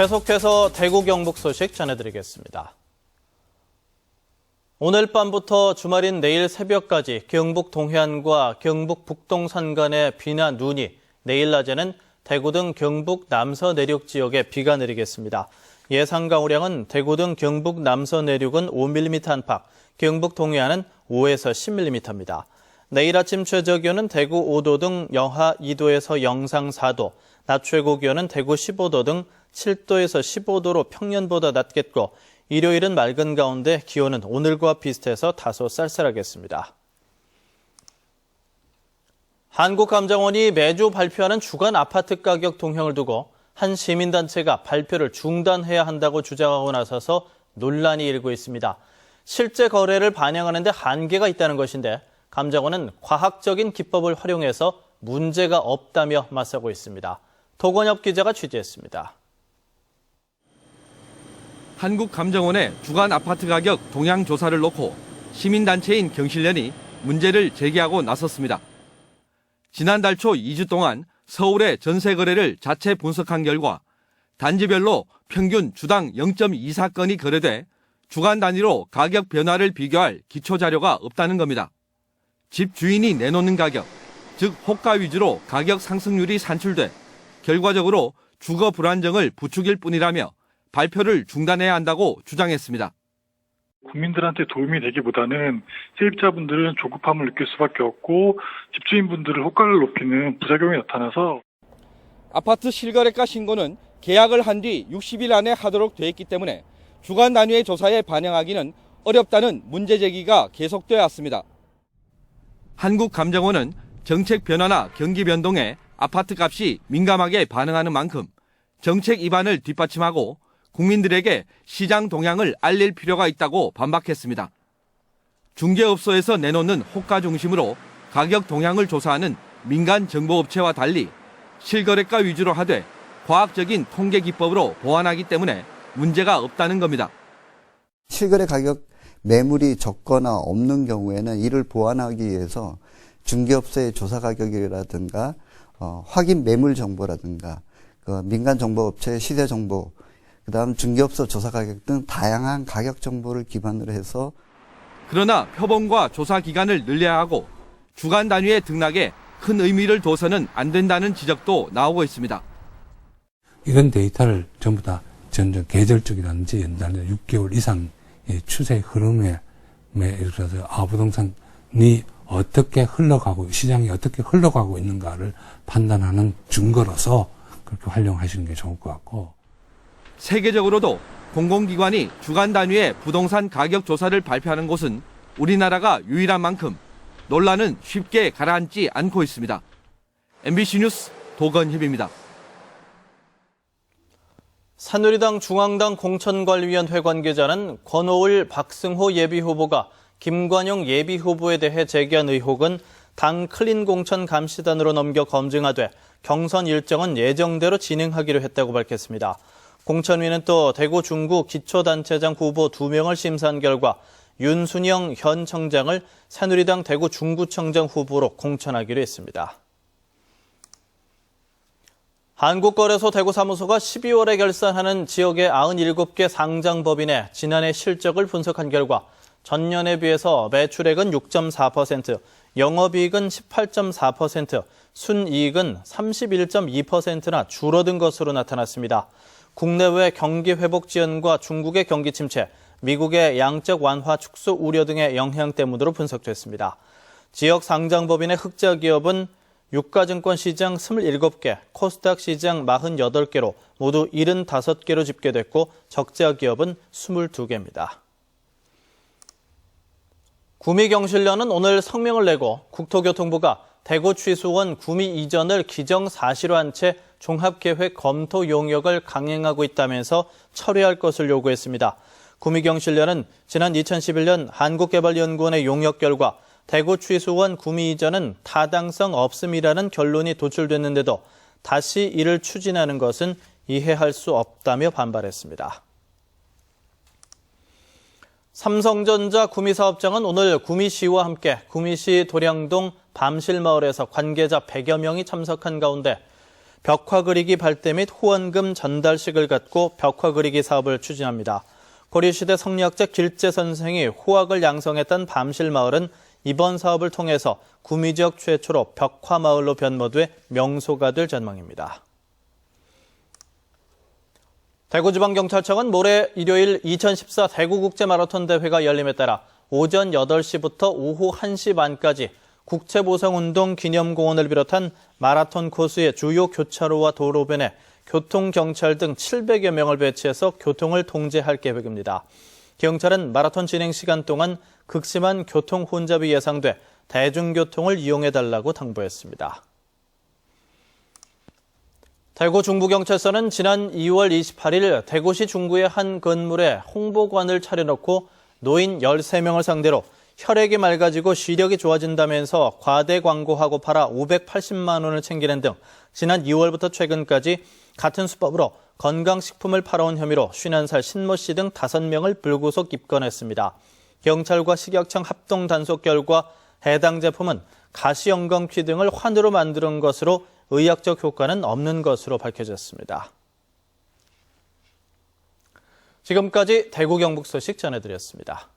계속해서 대구 경북 소식 전해드리겠습니다. 오늘 밤부터 주말인 내일 새벽까지 경북 동해안과 경북 북동산 간의 비나 눈이, 내일 낮에는 대구 등 경북 남서 내륙 지역에 비가 내리겠습니다. 예상 강우량은 대구 등 경북 남서 내륙은 5mm 안팎, 경북 동해안은 5에서 10mm입니다. 내일 아침 최저기온은 대구 5도 등 영하 2도에서 영상 4도, 낮 최고 기온은 대구 15도 등 7도에서 15도로 평년보다 낮겠고, 일요일은 맑은 가운데 기온은 오늘과 비슷해서 다소 쌀쌀하겠습니다. 한국감정원이 매주 발표하는 주간 아파트 가격 동향을 두고 한 시민단체가 발표를 중단해야 한다고 주장하고 나서서 논란이 일고 있습니다. 실제 거래를 반영하는 데 한계가 있다는 것인데, 감정원은 과학적인 기법을 활용해서 문제가 없다며 맞서고 있습니다. 도건엽 기자가 취재했습니다. 한국감정원의 주간 아파트 가격 동향 조사를 놓고 시민단체인 경실련이 문제를 제기하고 나섰습니다. 지난달 초 2주 동안 서울의 전세 거래를 자체 분석한 결과 단지별로 평균 주당 0.24건이 거래돼 주간 단위로 가격 변화를 비교할 기초 자료가 없다는 겁니다. 집 주인이 내놓는 가격, 즉 호가 위주로 가격 상승률이 산출돼 결과적으로 주거 불안정을 부추길 뿐이라며 발표를 중단해야 한다고 주장했습니다. 국민들한테 도움이 되기보다는 세입자분들은 조급함을 느낄 수밖에 없고 집주인분들은 호가를 높이는 부작용이 나타나서 아파트 실거래가 신고는 계약을 한 뒤 60일 안에 하도록 돼 있기 때문에 주간 단위의 조사에 반영하기는 어렵다는 문제 제기가 계속돼 왔습니다. 한국감정원은 정책 변화나 경기 변동에 아파트 값이 민감하게 반응하는 만큼 정책 입안을 뒷받침하고 국민들에게 시장 동향을 알릴 필요가 있다고 반박했습니다. 중개업소에서 내놓는 호가 중심으로 가격 동향을 조사하는 민간 정보업체와 달리 실거래가 위주로 하되 과학적인 통계 기법으로 보완하기 때문에 문제가 없다는 겁니다. 실거래 가격 매물이 적거나 없는 경우에는 이를 보완하기 위해서 중개업소의 조사 가격이라든가 확인 매물 정보라든가 민간 정보업체의 시세 정보, 그다음 중개업소 조사 가격 등 다양한 가격 정보를 기반으로 해서 그러나 표본과 조사 기간을 늘려야 하고 주간 단위의 등락에 큰 의미를 둬서는 안 된다는 지적도 나오고 있습니다. 이런 데이터를 전부 다 계절적이라든지 연달아 6개월 이상의 추세 흐름에 예를 들어서 부동산이 어떻게 흘러가고 시장이 어떻게 흘러가고 있는가를 판단하는 증거로서 그렇게 활용하시는 게 좋을 것 같고, 세계적으로도 공공기관이 주간 단위의 부동산 가격 조사를 발표하는 곳은 우리나라가 유일한 만큼 논란은 쉽게 가라앉지 않고 있습니다. MBC 뉴스 도건협입니다. 새누리당 중앙당 공천관리위원회 관계자는 권오을 박승호 예비후보가 김관용 예비후보에 대해 제기한 의혹은 당 클린공천감시단으로 넘겨 검증하되 경선 일정은 예정대로 진행하기로 했다고 밝혔습니다. 공천위는 또 대구 중구 기초단체장 후보 2명을 심사한 결과 윤순영 현 청장을 새누리당 대구 중구청장 후보로 공천하기로 했습니다. 한국거래소 대구사무소가 12월에 결산하는 지역의 97개 상장법인의 지난해 실적을 분석한 결과 전년에 비해서 매출액은 6.4%, 영업이익은 18.4%, 순이익은 31.2%나 줄어든 것으로 나타났습니다. 국내외 경기 회복 지연과 중국의 경기 침체, 미국의 양적 완화 축소 우려 등의 영향 때문으로 분석됐습니다. 지역 상장법인의 흑자 기업은 유가증권 시장 27개, 코스닥 시장 48개로 모두 75개로 집계됐고 적자 기업은 22개입니다. 구미경실련은 오늘 성명을 내고 국토교통부가 대구 취수원 구미 이전을 기정사실화한 채 종합계획 검토 용역을 강행하고 있다면서 철회할 것을 요구했습니다. 구미경실련은 지난 2011년 한국개발연구원의 용역 결과 대구 취수원 구미 이전은 타당성 없음이라는 결론이 도출됐는데도 다시 이를 추진하는 것은 이해할 수 없다며 반발했습니다. 삼성전자 구미사업장은 오늘 구미시와 함께 구미시 도량동 밤실마을에서 관계자 100여 명이 참석한 가운데 벽화 그리기 발대 및 후원금 전달식을 갖고 벽화 그리기 사업을 추진합니다. 고려시대 성리학자 길재 선생이 후학을 양성했던 밤실마을은 이번 사업을 통해서 구미 지역 최초로 벽화 마을로 변모돼 명소가 될 전망입니다. 대구지방경찰청은 모레 일요일 2014 대구국제마라톤 대회가 열림에 따라 오전 8시부터 오후 1시 반까지 국채보상운동 기념공원을 비롯한 마라톤 코스의 주요 교차로와 도로변에 교통경찰 등 700여 명을 배치해서 교통을 통제할 계획입니다. 경찰은 마라톤 진행 시간 동안 극심한 교통 혼잡이 예상돼 대중교통을 이용해달라고 당부했습니다. 대구 중부경찰서는 지난 2월 28일 대구시 중구의 한 건물에 홍보관을 차려놓고 노인 13명을 상대로 혈액이 맑아지고 시력이 좋아진다면서 과대 광고하고 팔아 580만 원을 챙기는 등 지난 2월부터 최근까지 같은 수법으로 건강식품을 팔아온 혐의로 51살 신모 씨 등 5명을 불구속 입건했습니다. 경찰과 식약청 합동 단속 결과 해당 제품은 가시영광피 등을 환으로 만드는 것으로 의학적 효과는 없는 것으로 밝혀졌습니다. 지금까지 대구 경북 소식 전해드렸습니다.